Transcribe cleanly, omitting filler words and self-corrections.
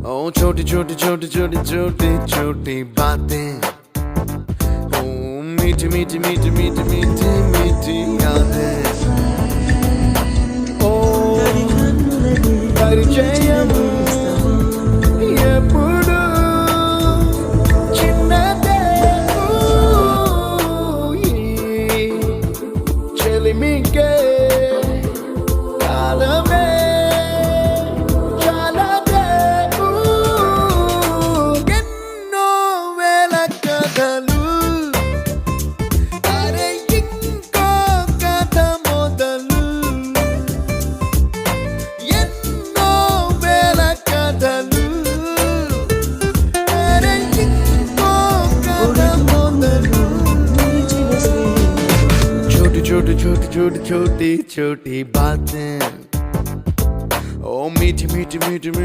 ओ छोटी छोटी छोटी छोटी छोटी छोटी बातें, ओ मीठी मीठी मीठी मीठी मीठी मीठी यादें, ओ పరిచయము ఎప్పుడు చిన్నదే ఈ చెలిమికే కాలమే చాలదే ఎన్నో వేల కథలు అరే ఇంకో కథ మొదలు ఎన్నో వేల కథలు అరే ఇంకో కథ మొదలు छोटी छोटी छोटी छोटी छोटी छोटी बातें, ओ मीठी मीठी मीठी मीठी